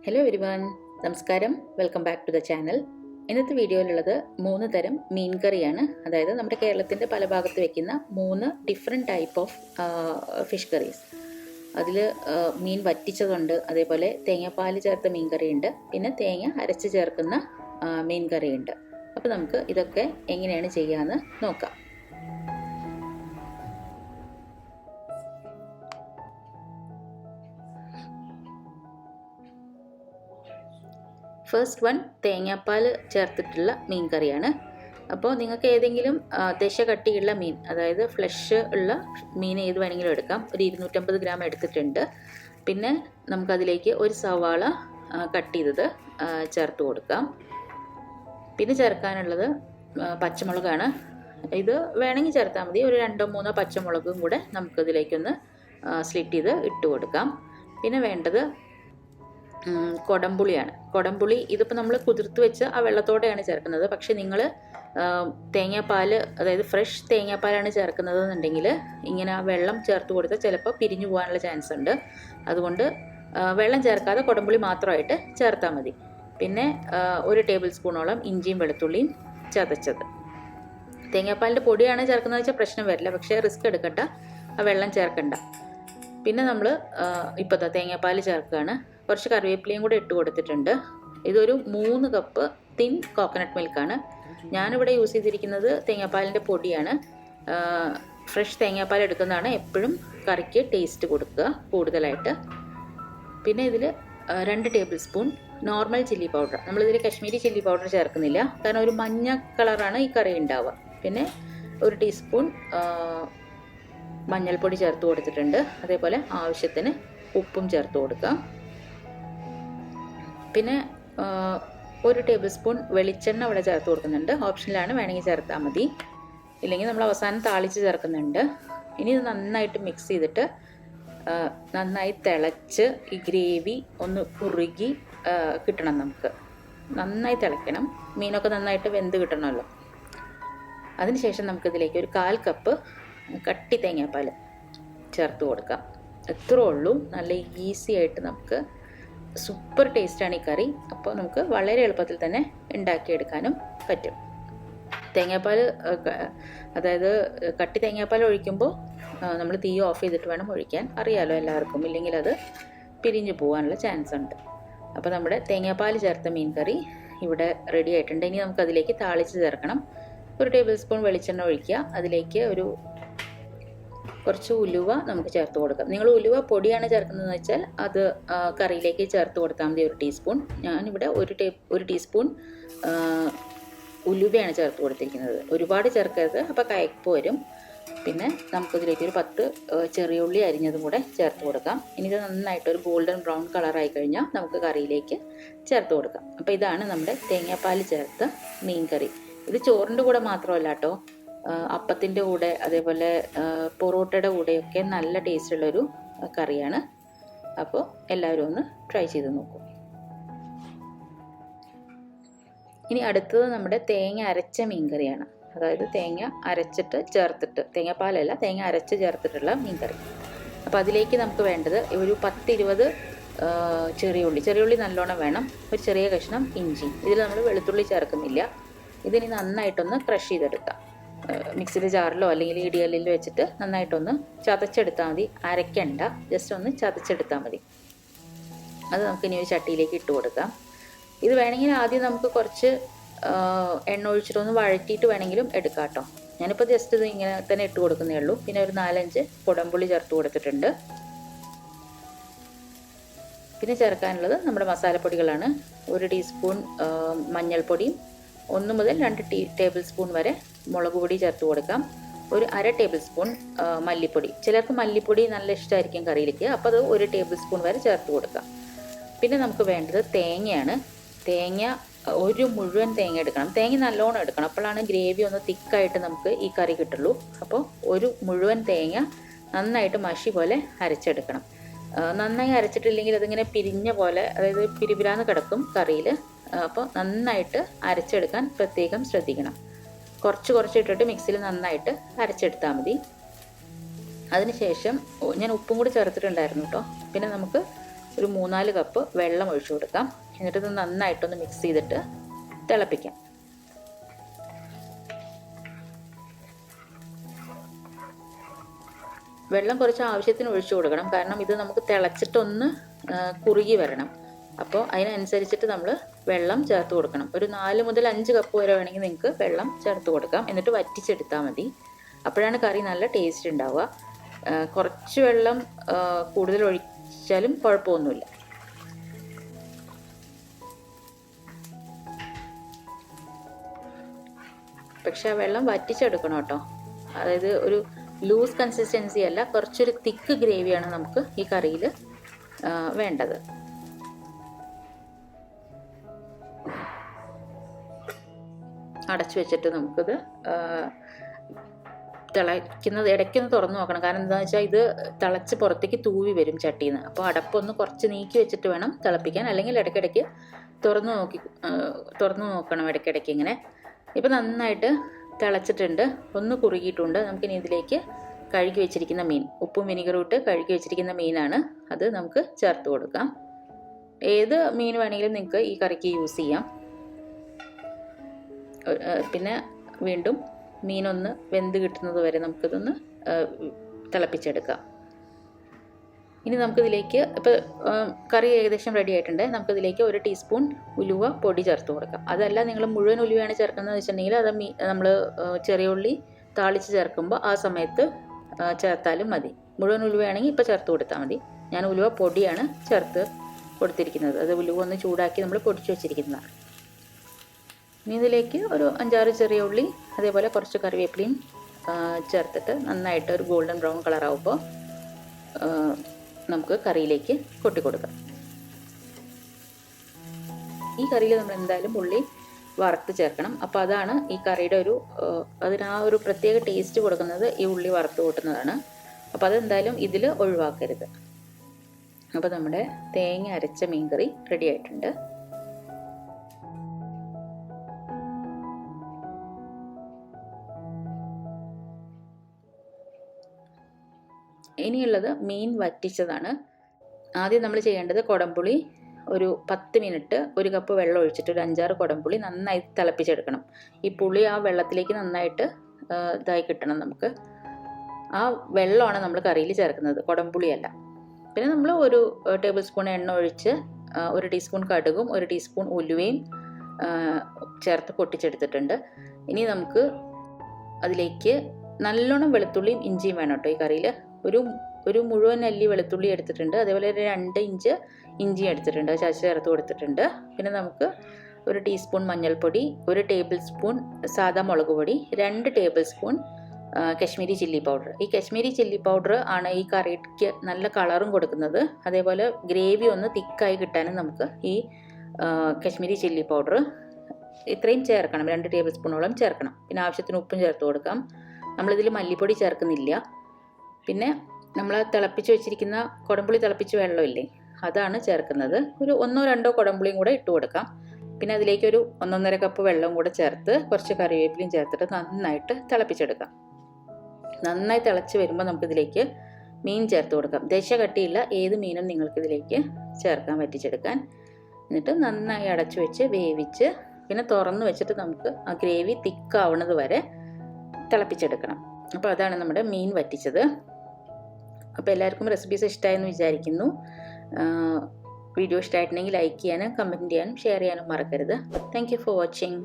Hello everyone, നമസ്കാരം. Welcome back to the channel. ഇന്നത്തെ വീഡിയോയിലുള്ളത് 3 തരം മീൻ കറിയാണ്. അതായത് നമ്മുടെ കേരളത്തിൻ്റെ പല ഭാഗത്ത് വെക്കുന്ന 3 ഡിഫറെൻറ്റ് ടൈപ്പ് ഓഫ് ഫിഷ് കറീസ്. അതിൽ മീൻ വറ്റിച്ചതുണ്ട്, അതേപോലെ തേങ്ങാപ്പാൽ ചേർത്ത മീൻ കറിയുണ്ട്, പിന്നെ തേങ്ങ അരച്ച് ചേർക്കുന്ന മീൻ കറിയുണ്ട്. അപ്പോൾ നമുക്ക് ഇതൊക്കെ എങ്ങനെയാണ് ചെയ്യാമെന്ന് നോക്കാം. ഫസ്റ്റ് വൺ തേങ്ങാപ്പാൽ ചേർത്തിട്ടുള്ള മീൻ കറിയാണ്. അപ്പോൾ നിങ്ങൾക്ക് ഏതെങ്കിലും ദശ കട്ടിയുള്ള മീൻ, അതായത് ഫ്ലഷ് ഉള്ള മീൻ ഏത് വേണമെങ്കിലും എടുക്കാം. ഒരു 250 ഗ്രാം എടുത്തിട്ടുണ്ട്. പിന്നെ നമുക്കതിലേക്ക് ഒരു സവാള കട്ട് ചെയ്തത് ചേർത്ത് കൊടുക്കാം. പിന്നെ ചേർക്കാനുള്ളത് പച്ചമുളകാണ്. ഇത് വേണമെങ്കിൽ ചേർത്താൽ മതി. ഒരു 2-3 പച്ചമുളകും കൂടെ നമുക്കതിലേക്കൊന്ന് സ്ലിറ്റ് ചെയ്ത് ഇട്ട് കൊടുക്കാം. പിന്നെ വേണ്ടത് കൊടംപുളിയാണ്. കൊടംപുളി ഇതിപ്പോൾ നമ്മൾ കുതിർത്ത് വെച്ച് ആ വെള്ളത്തോടെയാണ് ചേർക്കുന്നത്. പക്ഷേ നിങ്ങൾ തേങ്ങാപ്പാൽ, അതായത് ഫ്രഷ് തേങ്ങാപ്പാലാണ് ചേർക്കുന്നത് എന്നുണ്ടെങ്കിൽ ഇങ്ങനെ ആ വെള്ളം ചേർത്ത് കൊടുത്താൽ ചിലപ്പോൾ പിരിഞ്ഞു പോകാനുള്ള ചാൻസ് ഉണ്ട്. അതുകൊണ്ട് വെള്ളം ചേർക്കാതെ കൊടംപുളി മാത്രമായിട്ട് ചേർത്താൽ മതി. പിന്നെ 1 ടേബിൾ സ്പൂണോളം ഇഞ്ചിയും വെളുത്തുള്ളിയും ചതച്ചത്. തേങ്ങാപ്പാലിൻ്റെ പൊടിയാണ് ചേർക്കുന്നത് വെച്ചാൽ പ്രശ്നം വരില്ല, പക്ഷേ റിസ്ക് എടുക്കണ്ട, ആ വെള്ളം ചേർക്കണ്ട. പിന്നെ നമ്മൾ ഇപ്പോൾ തേങ്ങാപ്പാൽ ചേർക്കുകയാണ്. കുറച്ച് കറിവേപ്പിലയും കൂടെ ഇട്ട് കൊടുത്തിട്ടുണ്ട്. ഇതൊരു 3 കപ്പ് തിൻ കോക്കനട്ട് മിൽക്കാണ്. ഞാനിവിടെ യൂസ് ചെയ്തിരിക്കുന്നത് തേങ്ങാപ്പാലിൻ്റെ പൊടിയാണ്. ഫ്രഷ് തേങ്ങാപ്പാൽ എടുക്കുന്നതാണ് എപ്പോഴും കറിക്ക് ടേസ്റ്റ് കൊടുക്കുക കൂടുതലായിട്ട്. പിന്നെ ഇതിൽ 2 table spoon normal chilli powder. നമ്മളിതിൽ കശ്മീരി ചില്ലി പൗഡർ ചേർക്കുന്നില്ല, കാരണം ഒരു മഞ്ഞ കളറാണ് ഈ കറി ഉണ്ടാവുക. പിന്നെ 1 ടീസ്പൂൺ മഞ്ഞൾപ്പൊടി ചേർത്ത് കൊടുത്തിട്ടുണ്ട്. അതേപോലെ ആവശ്യത്തിന് ഉപ്പും ചേർത്ത് കൊടുക്കാം. പിന്നെ 1 ടേബിൾ സ്പൂൺ വെളിച്ചെണ്ണ ഇവിടെ ചേർത്ത് കൊടുക്കുന്നുണ്ട്. ഓപ്ഷനിലാണ്, വേണമെങ്കിൽ ചേർത്താൽ മതി. ഇല്ലെങ്കിൽ നമ്മൾ അവസാനം താളിച്ച് ചേർക്കുന്നുണ്ട്. ഇനി ഇത് നന്നായിട്ട് മിക്സ് ചെയ്തിട്ട് നന്നായി തിളച്ച് ഈ ഗ്രേവി ഒന്ന് കുറുകി കിട്ടണം. നമുക്ക് നന്നായി തിളയ്ക്കണം. മീനൊക്കെ നന്നായിട്ട് വെന്ത് കിട്ടണമല്ലോ. അതിനുശേഷം നമുക്കിതിലേക്ക് ഒരു 1/4 കപ്പ് കട്ടി തേങ്ങാപ്പാൽ ചേർത്ത് കൊടുക്കാം. എത്രയേ ഉള്ളൂ. നല്ല ഈസി ആയിട്ട് നമുക്ക് സൂപ്പർ ടേസ്റ്റാണ് ഈ കറി. അപ്പോൾ നമുക്ക് വളരെ എളുപ്പത്തിൽ തന്നെ ഉണ്ടാക്കിയെടുക്കാനും പറ്റും. തേങ്ങാപ്പാൽ, അതായത് കട്ടി തേങ്ങാപ്പാൽ ഒഴിക്കുമ്പോൾ നമ്മൾ തീ ഓഫ് ചെയ്തിട്ട് വേണം ഒഴിക്കാൻ. അറിയാലോ എല്ലാവർക്കും, ഇല്ലെങ്കിൽ അത് പിരിഞ്ഞു പോകാനുള്ള ചാൻസ് ഉണ്ട്. അപ്പോൾ നമ്മുടെ തേങ്ങാപ്പാൽ ചേർത്ത മീൻ കറി ഇവിടെ റെഡി ആയിട്ടുണ്ട്. ഇനി നമുക്കതിലേക്ക് താളിച്ച് ചേർക്കണം. 1 ടേബിൾ സ്പൂൺ വെളിച്ചെണ്ണ ഒഴിക്കുക. അതിലേക്ക് കുറച്ച് ഉലുവ നമുക്ക് ചേർത്ത് കൊടുക്കാം. നിങ്ങൾ ഉലുവ പൊടിയാണ് ചേർക്കുന്നതെന്ന് വെച്ചാൽ അത് കറിയിലേക്ക് ചേർത്ത് കൊടുത്താൽ മതി. 1 ടീസ്പൂൺ. ഞാനിവിടെ 1 ടീസ്പൂൺ ഉലുവയാണ് ചേർത്ത് കൊടുത്തിരിക്കുന്നത്. ഒരുപാട് ചേർക്കരുത്, അപ്പോൾ കയ്പ്പ് വരും. പിന്നെ നമുക്കിതിലേക്ക് ഒരു 10 ചെറിയ ഉള്ളി അരിഞ്ഞതും കൂടെ ചേർത്ത് കൊടുക്കാം. ഇനി ഇത് നന്നായിട്ട് ഒരു ഗോൾഡൻ ബ്രൗൺ കളറായി കഴിഞ്ഞാൽ നമുക്ക് കറിയിലേക്ക് ചേർത്ത് കൊടുക്കാം. അപ്പോൾ ഇതാണ് നമ്മുടെ തേങ്ങാപ്പാൽ ചേർത്ത മീൻ കറി. ഇത് ചോറിൻ്റെ കൂടെ മാത്രമല്ല കേട്ടോ, അപ്പത്തിൻ്റെ കൂടെ, അതേപോലെ പൊറോട്ടയുടെ കൂടെയൊക്കെ നല്ല ടേസ്റ്റുള്ളൊരു കറിയാണ്. അപ്പോൾ എല്ലാവരും ഒന്ന് ട്രൈ ചെയ്ത് നോക്കൂ. ഇനി അടുത്തത് നമ്മുടെ തേങ്ങ അരച്ച മീൻ കറിയാണ്. അതായത് തേങ്ങ അരച്ചിട്ട് ചേർത്തിട്ട്, തേങ്ങാപ്പാലല്ല, തേങ്ങ അരച്ച് ചേർത്തിട്ടുള്ള മീൻ കറി. അപ്പോൾ അതിലേക്ക് നമുക്ക് വേണ്ടത് ഒരു 10-20 ചെറിയുള്ളി നല്ലോണം വേണം. ഒരു ചെറിയ കഷ്ണം ഇഞ്ചി. ഇതിൽ നമ്മൾ വെളുത്തുള്ളി ചേർക്കുന്നില്ല. ഇതിനി നന്നായിട്ടൊന്ന് ക്രഷ് ചെയ്തെടുക്കാം. മിക്സിയുടെ ജാറിലോ അല്ലെങ്കിൽ ഇടികല്ലിലോ വെച്ചിട്ട് നന്നായിട്ടൊന്ന് ചതച്ചെടുത്താൽ മതി. അരയ്ക്കണ്ട, ജസ്റ്റ് ഒന്ന് ചതച്ചെടുത്താൽ മതി. അത് നമുക്കിനി ഒരു ചട്ടിയിലേക്ക് ഇട്ട് കൊടുക്കാം. ഇത് വേണമെങ്കിൽ ആദ്യം നമുക്ക് കുറച്ച് എണ്ണ ഒഴിച്ചിട്ടൊന്ന് വഴറ്റിയിട്ട് വേണമെങ്കിലും എടുക്കാം കേട്ടോ. ഞാനിപ്പോൾ ജസ്റ്റ് ഇത് ഇങ്ങനെ തന്നെ ഇട്ട് കൊടുക്കുന്നേ ഉള്ളൂ. പിന്നെ ഒരു 4-5 കുടംപുളി ചേർത്ത് കൊടുത്തിട്ടുണ്ട്. പിന്നെ ചേർക്കാനുള്ളത് നമ്മുടെ മസാലപ്പൊടികളാണ്. 1 ടീസ്പൂൺ മഞ്ഞൾപ്പൊടിയും 1 മുതൽ 2 ടേബിൾ സ്പൂൺ വരെ മുളക് പൊടി ചേർത്ത് കൊടുക്കാം. ഒരു 1/2 ടേബിൾ സ്പൂൺ മല്ലിപ്പൊടി. ചിലർക്ക് മല്ലിപ്പൊടി നല്ല ഇഷ്ടമായിരിക്കും കറിയിലേക്ക്, അപ്പോൾ അത് 1 ടേബിൾ സ്പൂൺ വരെ ചേർത്ത് കൊടുക്കാം. പിന്നെ നമുക്ക് വേണ്ടത് തേങ്ങയാണ്. തേങ്ങ ഒരു മുഴുവൻ തേങ്ങ എടുക്കണം. തേങ്ങ നല്ലോണം എടുക്കണം, അപ്പോഴാണ് ഗ്രേവി ഒന്ന് തിക്കായിട്ട് നമുക്ക് ഈ കറി കിട്ടുള്ളൂ. അപ്പോൾ ഒരു മുഴുവൻ തേങ്ങ നന്നായിട്ട് മഷി പോലെ അരച്ചെടുക്കണം. നന്നായി അരച്ചിട്ടില്ലെങ്കിൽ അതിങ്ങനെ പിരിഞ്ഞ പോലെ, അതായത് പിരിപിരാന്ന് കിടക്കും കറിയിൽ. അപ്പോൾ നന്നായിട്ട് അരച്ചെടുക്കാൻ പ്രത്യേകം ശ്രദ്ധിക്കണം. കുറച്ച് ഇട്ടിട്ട് മിക്സിയിൽ നന്നായിട്ട് അരച്ചെടുത്താൽ മതി. അതിനുശേഷം ഞാൻ ഉപ്പും കൂടി ചേർത്തിട്ടുണ്ടായിരുന്നു കേട്ടോ. പിന്നെ നമുക്ക് ഒരു 3-4 കപ്പ് വെള്ളം ഒഴിച്ചു കൊടുക്കാം. എന്നിട്ട് ഇത് നന്നായിട്ടൊന്ന് മിക്സ് ചെയ്തിട്ട് തിളപ്പിക്കാം. വെള്ളം കുറച്ച് ആവശ്യത്തിന് ഒഴിച്ചു കൊടുക്കണം, കാരണം ഇത് നമുക്ക് തിളച്ചിട്ടൊന്ന് കുറുകി വരണം. അപ്പോൾ അതിനനുസരിച്ചിട്ട് നമ്മൾ വെള്ളം ചേർത്ത് കൊടുക്കണം. ഒരു 4 മുതൽ 5 കപ്പ് വരെ വേണമെങ്കിൽ നിങ്ങൾക്ക് വെള്ളം ചേർത്ത് കൊടുക്കാം. എന്നിട്ട് വറ്റിച്ചെടുത്താൽ മതി. അപ്പോഴാണ് കറി നല്ല ടേസ്റ്റ് ഉണ്ടാവുക. കുറച്ച് വെള്ളം കൂടുതൽ ഒഴിച്ചാലും കുഴപ്പമൊന്നുമില്ല. പക്ഷെ ആ വെള്ളം വറ്റിച്ചെടുക്കണം കേട്ടോ. അതായത് ഒരു ലൂസ് കൺസിസ്റ്റൻസി അല്ല, കുറച്ചൊരു തിക്ക് ഗ്രേവിയാണ് നമുക്ക് ഈ കറിയിൽ വേണ്ടത്. അടച്ചു വെച്ചിട്ട് നമുക്കിത് തിളയ്ക്കുന്നത് ഇടയ്ക്കൊന്ന് തുറന്നു നോക്കണം. കാരണം എന്താണെന്ന് വെച്ചാൽ ഇത് തിളച്ച് പുറത്തേക്ക് തൂവി വരും ചട്ടിയിൽ നിന്ന്. അപ്പോൾ അടപ്പൊന്ന് കുറച്ച് നീക്കി വെച്ചിട്ട് വേണം തിളപ്പിക്കാൻ, അല്ലെങ്കിൽ ഇടയ്ക്കിടയ്ക്ക് തുറന്നു നോക്കണം ഇടയ്ക്കിടയ്ക്ക് ഇങ്ങനെ. ഇപ്പോൾ നന്നായിട്ട് തിളച്ചിട്ടുണ്ട്, ഒന്ന് കുറുകിയിട്ടുണ്ട്. നമുക്കിനി ഇതിലേക്ക് കഴുകി വെച്ചിരിക്കുന്ന മീൻ, ഉപ്പും വിനിഗറും ഇട്ട് കഴുകി വെച്ചിരിക്കുന്ന മീനാണ്, അത് നമുക്ക് ചേർത്ത് കൊടുക്കാം. ഏത് മീൻ വേണമെങ്കിലും നിങ്ങൾക്ക് ഈ കറിക്ക് യൂസ് ചെയ്യാം. പിന്നെ വീണ്ടും മീനൊന്ന് വെന്ത് കിട്ടുന്നത് വരെ നമുക്കിതൊന്ന് തിളപ്പിച്ചെടുക്കാം. ഇനി നമുക്കിതിലേക്ക് ഇപ്പോൾ കറി ഏകദേശം റെഡി ആയിട്ടുണ്ട്. നമുക്കിതിലേക്ക് 1 ടീസ്പൂൺ ഉലുവ പൊടി ചേർത്ത് കൊടുക്കാം. അതല്ല നിങ്ങൾ മുഴുവൻ ഉലുവയാണ് ചേർക്കുന്നത് വെച്ചിട്ടുണ്ടെങ്കിൽ അത് നമ്മൾ ചെറിയ ഉള്ളി താളിച്ച് ചേർക്കുമ്പോൾ ആ സമയത്ത് ചേർത്താലും മതി. മുഴുവൻ ഉലുവയാണെങ്കിൽ ഇപ്പോൾ ചേർത്ത് കൊടുത്താൽ മതി. ഞാൻ ഉലുവ പൊടിയാണ് ചേർത്ത് കൊടുത്തിരിക്കുന്നത്. അത് ഉലുവ ഒന്ന് ചൂടാക്കി നമ്മൾ പൊടിച്ച് വെച്ചിരിക്കുന്നതാണ്. ഇനി ഇതിലേക്ക് ഒരു 5-6 ചെറിയ ഉള്ളി, അതേപോലെ കുറച്ച് കറിവേപ്പിലയും ചേർത്തിട്ട് നന്നായിട്ട് ഒരു ഗോൾഡൻ ബ്രൗൺ കളറാവുമ്പോൾ നമുക്ക് കറിയിലേക്ക് കൊട്ടിക്കൊടുക്കാം. ഈ കറിയിൽ നമ്മൾ എന്തായാലും ഉള്ളി വറുത്ത് ചേർക്കണം. അപ്പോൾ അതാണ് ഈ കറിയുടെ അതിന് ആ ഒരു പ്രത്യേക ടേസ്റ്റ് കൊടുക്കുന്നത്, ഈ ഉള്ളി വറുത്ത് കൂട്ടുന്നതാണ്. അപ്പോൾ അതെന്തായാലും ഇതിൽ ഒഴിവാക്കരുത്. അപ്പോൾ നമ്മുടെ തേങ്ങ അരച്ച മീൻകറി റെഡി ആയിട്ടുണ്ട്. ഇനിയുള്ളത് മീൻ വറ്റിച്ചതാണ്. ആദ്യം നമ്മൾ ചെയ്യേണ്ടത് കുടംപുളി ഒരു 10 മിനിറ്റ് 1 കപ്പ് വെള്ളം ഒഴിച്ചിട്ട് ഒരു 5-6 കുടംപുളി നന്നായി തിളപ്പിച്ചെടുക്കണം. ഈ പുളി ആ വെള്ളത്തിലേക്ക് നന്നായിട്ട് ഇതായി കിട്ടണം നമുക്ക്. ആ വെള്ളമാണ് നമ്മൾ കറിയിൽ ചേർക്കുന്നത്, കുടംപുളിയല്ല. പിന്നെ നമ്മൾ 1 ടേബിൾ സ്പൂൺ എണ്ണ ഒഴിച്ച് 1 ടീസ്പൂൺ കടുകും 1 ടീസ്പൂൺ ഉലുവയും ചേർത്ത് പൊട്ടിച്ചെടുത്തിട്ടുണ്ട്. ഇനി നമുക്ക് അതിലേക്ക് നല്ലോണം വെളുത്തുള്ളിയും ഇഞ്ചിയും വേണം കേട്ടോ. ഈ കറിയിൽ ഒരു മുഴുവൻ അല്ലി വെളുത്തുള്ളി എടുത്തിട്ടുണ്ട്. അതേപോലെ 2 ഇഞ്ച് ഇഞ്ചി എടുത്തിട്ടുണ്ട്, ചതച്ച് ചേർത്ത് കൊടുത്തിട്ടുണ്ട്. പിന്നെ നമുക്ക് 1 ടീസ്പൂൺ മഞ്ഞൾപ്പൊടി, 1 ടേബിൾ സ്പൂൺ സാദാ മുളക് പൊടി, 2 table spoon Kashmiri chilli powder. ഈ കശ്മീരി ചില്ലി പൗഡർ ആണ് ഈ കറിക്ക് നല്ല കളറും കൊടുക്കുന്നത്. അതേപോലെ ഗ്രേവി ഒന്ന് തിക്കായി കിട്ടാനും നമുക്ക് ഈ കശ്മീരി ചില്ലി പൗഡർ ഇത്രയും ചേർക്കണം, 2 ടേബിൾ സ്പൂണോളം ചേർക്കണം. പിന്നെ ആവശ്യത്തിന് ഉപ്പും ചേർത്ത് കൊടുക്കാം. നമ്മളിതിൽ മല്ലിപ്പൊടി ചേർക്കുന്നില്ല. പിന്നെ നമ്മൾ തിളപ്പിച്ച് വെച്ചിരിക്കുന്ന കുടംപുളി തിളപ്പിച്ച വെള്ളമില്ലേ, അതാണ് ചേർക്കുന്നത്. ഒരു 1-2 കുടംപുളിയും കൂടെ ഇട്ട് കൊടുക്കാം. പിന്നെ അതിലേക്ക് ഒരു 1-1.5 കപ്പ് വെള്ളവും കൂടെ ചേർത്ത് കുറച്ച് കറിവേപ്പിലയും ചേർത്തിട്ട് നന്നായിട്ട് തിളപ്പിച്ചെടുക്കാം. നന്നായി തിളച്ച് വരുമ്പോൾ നമുക്കിതിലേക്ക് മീൻ ചേർത്ത് കൊടുക്കാം. ദശ കട്ടിയില്ല ഏത് മീനും നിങ്ങൾക്കിതിലേക്ക് ചേർക്കാൻ വറ്റിച്ചെടുക്കാൻ. എന്നിട്ട് നന്നായി അടച്ചു വെച്ച് വേവിച്ച് പിന്നെ തുറന്ന് വെച്ചിട്ട് നമുക്ക് ആ ഗ്രേവി തിക്കാവുന്നത് വരെ തിളപ്പിച്ചെടുക്കണം. അപ്പോൾ അതാണ് നമ്മുടെ മീൻ വറ്റിച്ചത്. അപ്പോൾ എല്ലാവർക്കും റെസിപ്പീസ് ഇഷ്ടമായെന്ന് വിചാരിക്കുന്നു. വീഡിയോ ഇഷ്ടമായിട്ടുണ്ടെങ്കിൽ ലൈക്ക് ചെയ്യാനും കമൻറ്റ് ചെയ്യാനും ഷെയർ ചെയ്യാനും മറക്കരുത്. Thank you for watching.